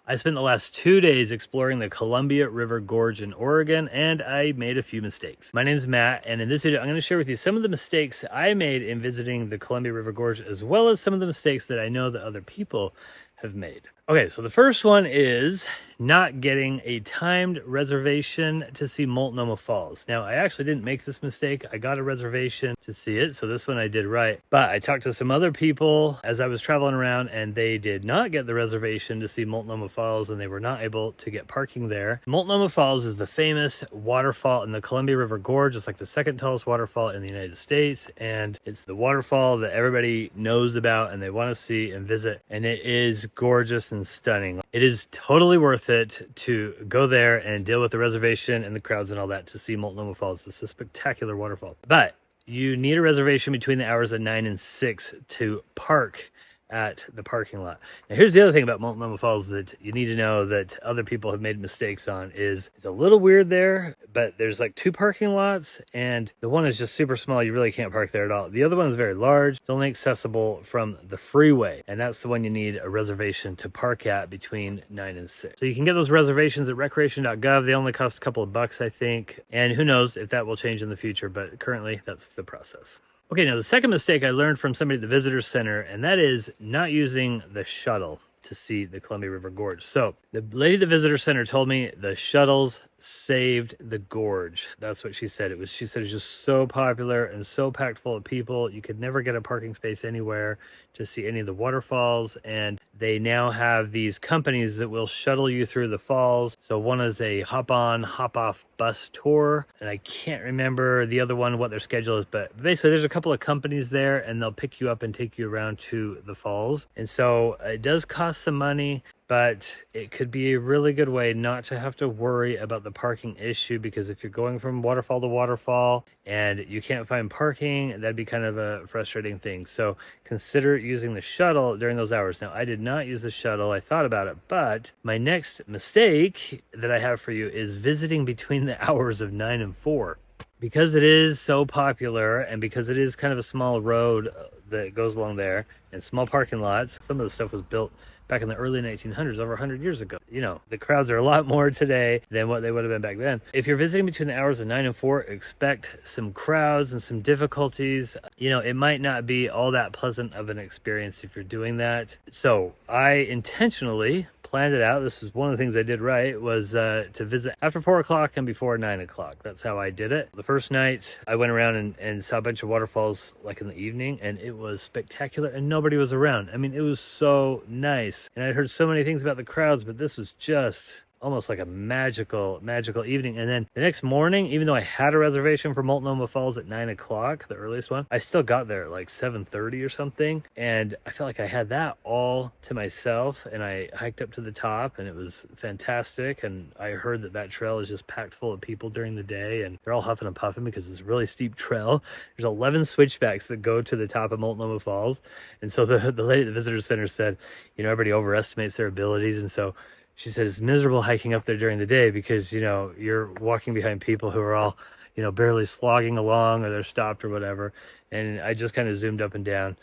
I spent the last 2 days exploring the Columbia River Gorge in Oregon, and I made a few mistakes. My name is Matt, and in this video, I'm going to share with you some of the mistakes I made in visiting the Columbia River Gorge, as well as some of the mistakes that I know that other people have made. Okay, so the first one is not getting a timed reservation to see Multnomah Falls. Now, I actually didn't make this mistake. I got a reservation to see it, so this one I did right. But I talked to some other people as I was traveling around, and they did not get the reservation to see Multnomah Falls, and they were not able to get parking there. Multnomah Falls is the famous waterfall in the Columbia River Gorge. It's like the second tallest waterfall in the United States, and it's the waterfall that everybody knows about and they want to see and visit, and it is gorgeous and stunning. It is totally worth it to go there and deal with the reservation and the crowds and all that to see Multnomah Falls. It's a spectacular waterfall, but you need a reservation between the hours of 9 and 6 to park at the parking lot. Now, here's the other thing about Multnomah Falls that you need to know that other people have made mistakes on is it's a little weird there, but there's like 2 parking lots, and the one is just super small. You really can't park there at all. The other one is very large. It's only accessible from the freeway, and that's the one you need a reservation to park at between 9 and 6. So you can get those reservations at recreation.gov. They only cost a couple of bucks, I think, and who knows if that will change in the future, but currently that's the process. Okay, now the second mistake I learned from somebody at the visitor center, and that is not using the shuttle to see the Columbia River Gorge. So the lady at the visitor center told me the shuttles saved the gorge. That's what she said. She said it's just so popular and so packed full of people. You could never get a parking space anywhere to see any of the waterfalls. And they now have these companies that will shuttle you through the falls. So one is a hop on, hop off bus tour. And I can't remember the other one, what their schedule is, but basically there's a couple of companies there and they'll pick you up and take you around to the falls. And so it does cost some money, but it could be a really good way not to have to worry about the parking issue, because if you're going from waterfall to waterfall and you can't find parking, that'd be kind of a frustrating thing. So consider using the shuttle during those hours. Now, I did not use the shuttle. I thought about it, but my next mistake that I have for you is visiting between the hours of 9 and 4. Because it is so popular and because it is kind of a small road that goes along there and small parking lots, some of the stuff was built back in the early 1900s, over 100 years ago. You know, the crowds are a lot more today than what they would have been back then. If you're visiting between the hours of 9 and 4, expect some crowds and some difficulties. You know, it might not be all that pleasant of an experience if you're doing that. So I intentionally planned it out. This is one of the things I did right, was to visit after 4 o'clock and before 9 o'clock. That's how I did it. The first night I went around and saw a bunch of waterfalls like in the evening, and it was spectacular and nobody was around. I mean, it was so nice. And I'd heard so many things about the crowds, but this was just almost like a magical evening. And then the next morning, even though I had a reservation for Multnomah Falls at 9 o'clock, the earliest one, I still got there at like 7:30 or something. And I felt like I had that all to myself. And I hiked up to the top and it was fantastic. And I heard that trail is just packed full of people during the day, and they're all huffing and puffing because it's a really steep trail. There's 11 switchbacks that go to the top of Multnomah Falls. And so the lady at the visitor center said, you know, everybody overestimates their abilities. And so she said it's miserable hiking up there during the day because, you know, you're walking behind people who are all, you know, barely slogging along or they're stopped or whatever. And I just kind of zoomed up and down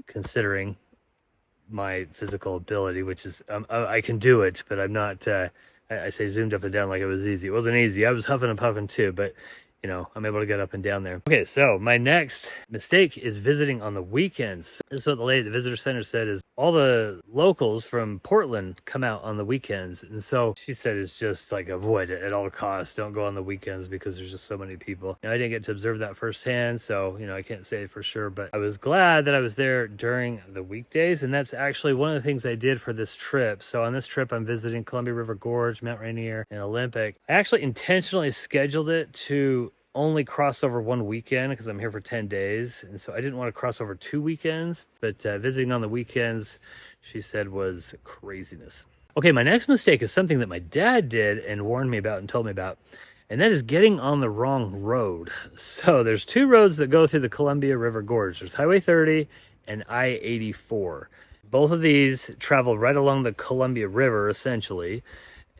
considering my physical ability, which is, I can do it, but I'm not, I say zoomed up and down like it was easy. It wasn't easy. I was huffing and puffing too, but you know, I'm able to get up and down there. Okay, so my next mistake is visiting on the weekends. This is what the lady at the visitor center said, is all the locals from Portland come out on the weekends. And so she said it's just like avoid it at all costs. Don't go on the weekends because there's just so many people. Now, I didn't get to observe that firsthand, so, you know, I can't say for sure, but I was glad that I was there during the weekdays. And that's actually one of the things I did for this trip. So on this trip, I'm visiting Columbia River Gorge, Mount Rainier, and Olympic. I actually intentionally scheduled it to only cross over one weekend because I'm here for 10 days. And so I didn't want to cross over 2 weekends, but visiting on the weekends, she said, was craziness. Okay, my next mistake is something that my dad did and warned me about and told me about, and that is getting on the wrong road. So there's 2 roads that go through the Columbia River Gorge. There's Highway 30 and I-84. Both of these travel right along the Columbia River, essentially,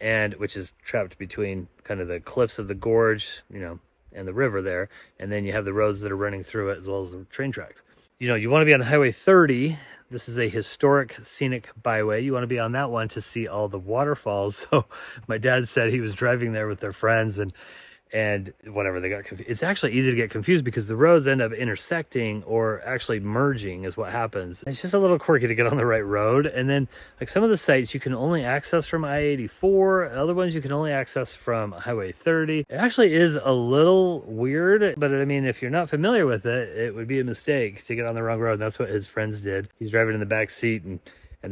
and which is trapped between kind of the cliffs of the gorge, you know, and the river there, and then you have the roads that are running through it as well as the train tracks. You know, you want to be on Highway 30. This is a historic scenic byway. You want to be on that one to see all the waterfalls. So my dad said he was driving there with their friends, and whatever, they got confused. It's actually easy to get confused because the roads end up intersecting or actually merging is what happens. It's just a little quirky to get on the right road. And then like some of the sites you can only access from I-84, other ones you can only access from Highway 30. It actually is a little weird, but I mean, if you're not familiar with it, it would be a mistake to get on the wrong road. And that's what his friends did. He's driving in the back seat and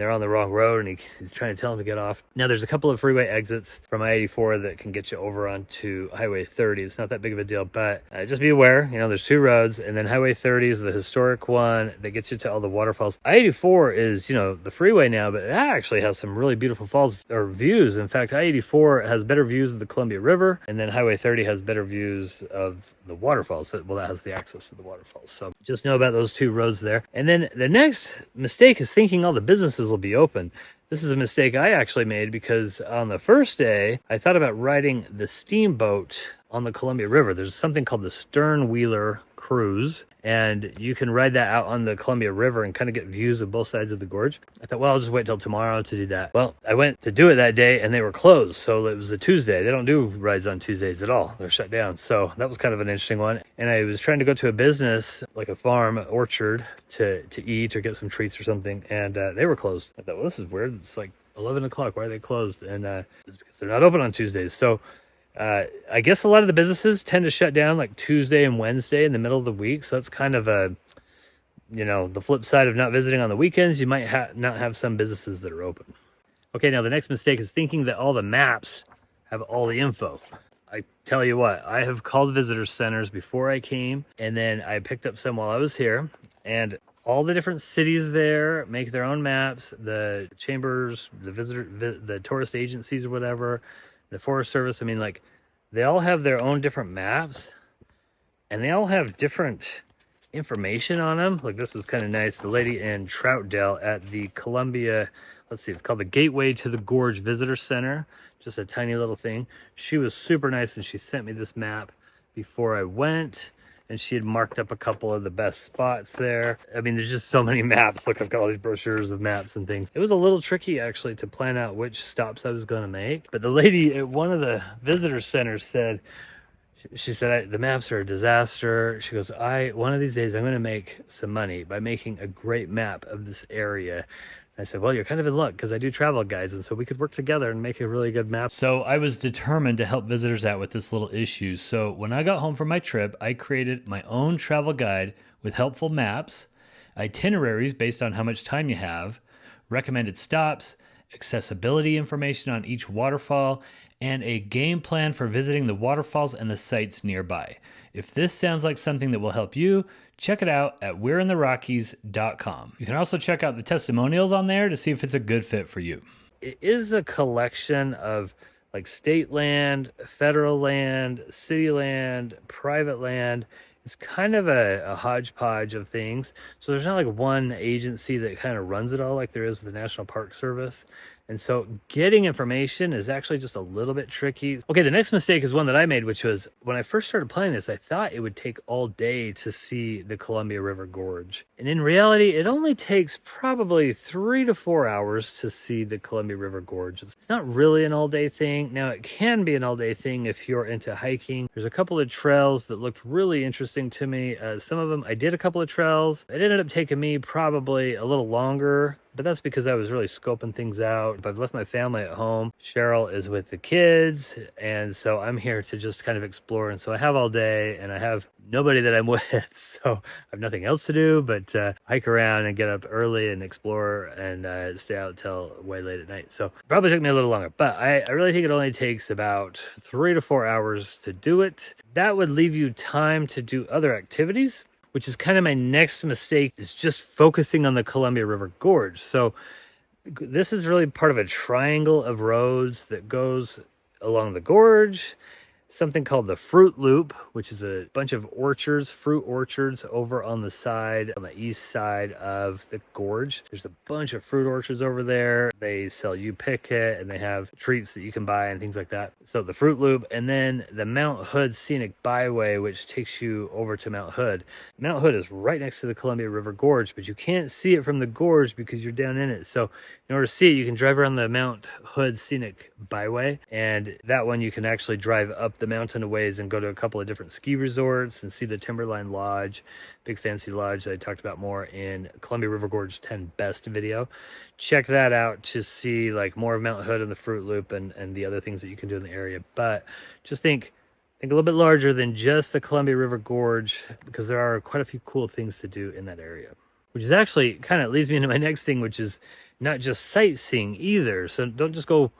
they're on the wrong road, and he's trying to tell them to get off. Now, there's a couple of freeway exits from I-84 that can get you over onto Highway 30. It's not that big of a deal, but just be aware, you know, there's two roads, and then Highway 30 is the historic one that gets you to all the waterfalls. I-84 is, you know, the freeway now, but it actually has some really beautiful falls or views. In fact, I-84 has better views of the Columbia River, and then Highway 30 has better views of the waterfalls. Well, that has the access to the waterfalls. So just know about those two roads there. And then the next mistake is thinking all the businesses will be open. This is a mistake I actually made because on the first day, I thought about riding the steamboat on the Columbia River. There's something called the Stern Wheeler Cruise, and you can ride that out on the Columbia River and kind of get views of both sides of the gorge. I thought, well, I'll just wait till tomorrow to do that. Well, I went to do it that day and they were closed. So it was a Tuesday. They don't do rides on Tuesdays at all. They're shut down. So that was kind of an interesting one. And I was trying to go to a business, like a farm orchard, to eat or get some treats or something. And they were closed. I thought, well, this is weird. It's like 11 o'clock. Why are they closed? And it's because they're not open on Tuesdays. So I guess a lot of the businesses tend to shut down like Tuesday and Wednesday in the middle of the week. So that's kind of a, you know, the flip side of not visiting on the weekends. You might not have some businesses that are open. Okay, now the next mistake is thinking that all the maps have all the info. I tell you what, I have called visitor centers before I came, and then I picked up some while I was here, and all the different cities there make their own maps. The chambers, the tourist agencies or whatever, the Forest Service, I mean, like, they all have their own different maps, and they all have different information on them. Like, this was kind of nice. The lady in Troutdale at the Columbia, let's see, it's called the Gateway to the Gorge Visitor Center, just a tiny little thing. She was super nice, and she sent me this map before I went, and she had marked up a couple of the best spots there. I mean, there's just so many maps. Look, I've got all these brochures of maps and things. It was a little tricky, actually, to plan out which stops I was going to make. But the lady at one of the visitor centers said, she said, the maps are a disaster. She goes, one of these days, I'm going to make some money by making a great map of this area. I said, well, you're kind of in luck because I do travel guides, and so we could work together and make a really good map. So I was determined to help visitors out with this little issue. So when I got home from my trip, I created my own travel guide with helpful maps, itineraries based on how much time you have, recommended stops, accessibility information on each waterfall, and a game plan for visiting the waterfalls and the sites nearby. If this sounds like something that will help you, check it out at we'reintherockies.com. You can also check out the testimonials on there to see if it's a good fit for you. It is a collection of like state land, federal land, city land, private land. It's kind of a hodgepodge of things. So there's not like one agency that kind of runs it all like there is with the National Park Service. And so getting information is actually just a little bit tricky. Okay, the next mistake is one that I made, which was when I first started planning this, I thought it would take all day to see the Columbia River Gorge. And in reality, it only takes probably 3 to 4 hours to see the Columbia River Gorge. It's not really an all-day thing. Now, it can be an all-day thing if you're into hiking. There's a couple of trails that looked really interesting to me. Some of them, I did a couple of trails. It ended up taking me probably a little longer, but that's because I was really scoping things out. I've left my family at home. Cheryl is with the kids, and so I'm here to just kind of explore. And so I have all day, and I have nobody that I'm with, so I have nothing else to do but hike around and get up early and explore and stay out till way late at night. So it probably took me a little longer, but I really think it only takes about 3 to 4 hours to do it. That would leave you time to do other activities, which is kind of my next mistake, is just focusing on the Columbia River Gorge. So this is really part of a triangle of roads that goes along the gorge. something called the Fruit Loop, which is a bunch of orchards, fruit orchards over on the side, on the east side of the gorge. There's a bunch of fruit orchards over there. They sell you pick it, and they have treats that you can buy and things like that. So the Fruit Loop, and then the Mount Hood Scenic Byway, which takes you over to Mount Hood. Mount Hood is right next to the Columbia River Gorge, but you can't see it from the gorge because you're down in it. So in order to see it, you can drive around the Mount Hood Scenic Byway, and that one you can actually drive up the mountain a ways and go to a couple of different ski resorts and see the Timberline Lodge, big fancy lodge that I talked about more in Columbia River Gorge 10 best video. Check that out to see like more of Mount Hood and the Fruit Loop and the other things that you can do in the area. But just think a little bit larger than just the Columbia River Gorge, because there are quite a few cool things to do in that area. Which is actually kind of leads me into my next thing, which is not just sightseeing either. So don't just go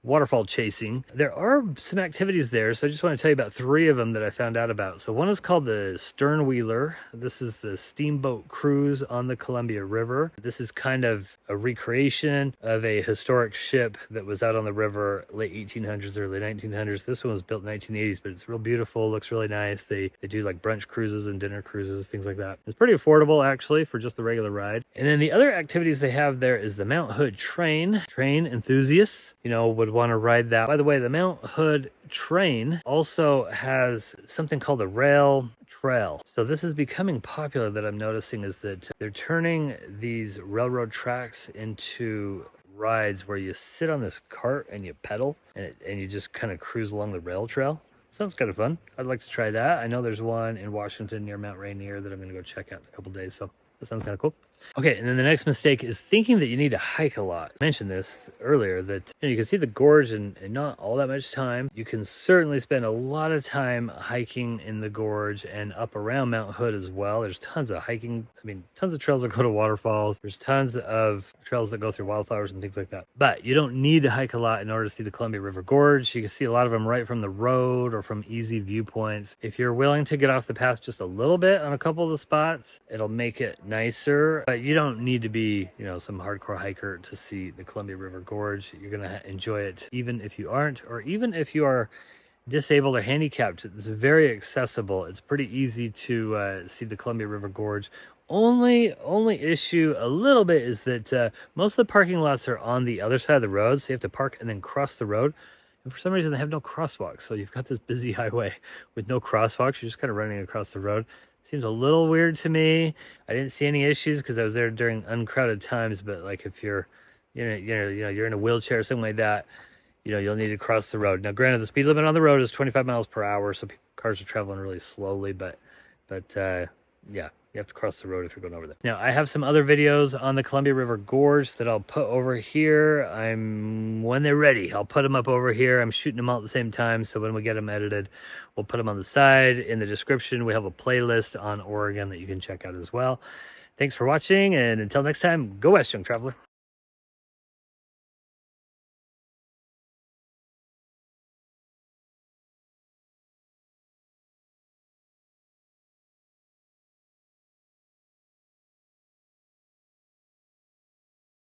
waterfall chasing. There are some activities there, so I just want to tell you about 3 of them that I found out about. So one is called the Stern Wheeler. This is the steamboat cruise on the Columbia River. This is kind of a recreation of a historic ship that was out on the river late 1800s, early 1900s. This one was built in 1980s, but it's real beautiful, looks really nice. They do like brunch cruises and dinner cruises, things like that. It's pretty affordable actually for just the regular ride. And then the other activities they have there is the Mount Hood train. Train enthusiasts, would want to ride that. By the way, the Mount Hood train also has something called a rail trail. So this is becoming popular, that I'm noticing, is that they're turning these railroad tracks into rides where you sit on this cart and you pedal and you just kind of cruise along the rail trail. Sounds kind of fun. I'd like to try that. I know there's one in Washington near Mount Rainier that I'm going to go check out in a couple days. So that sounds kind of cool. Okay, and then the next mistake is thinking that you need to hike a lot. I mentioned this earlier, that you can see the gorge in not all that much time. You can certainly spend a lot of time hiking in the gorge and up around Mount Hood as well. There's tons of hiking. Tons of trails that go to waterfalls. There's tons of trails that go through wildflowers and things like that. But you don't need to hike a lot in order to see the Columbia River Gorge. You can see a lot of them right from the road or from easy viewpoints. If you're willing to get off the path just a little bit on a couple of the spots, it'll make it nicer. But you don't need to be, some hardcore hiker to see the Columbia River Gorge. You're going to enjoy it even if you aren't, or even if you are disabled or handicapped. It's very accessible. It's pretty easy to see the Columbia River Gorge. Only issue a little bit is that most of the parking lots are on the other side of the road, so you have to park and then cross the road. And for some reason, they have no crosswalks. So you've got this busy highway with no crosswalks. You're just kind of running across the road. Seems a little weird to me. I didn't see any issues because I was there during uncrowded times. But like if you're, you're in a wheelchair or something like that, you'll need to cross the road. Now, granted, the speed limit on the road is 25 miles per hour, so cars are traveling really slowly. But yeah. You have to cross the road if you're going over there. Now, I have some other videos on the Columbia River Gorge that I'll put over here. When they're ready, I'll put them up over here. I'm shooting them all at the same time, so when we get them edited, we'll put them on the side. In the description, we have a playlist on Oregon that you can check out as well. Thanks for watching, and until next time, go west, young traveler.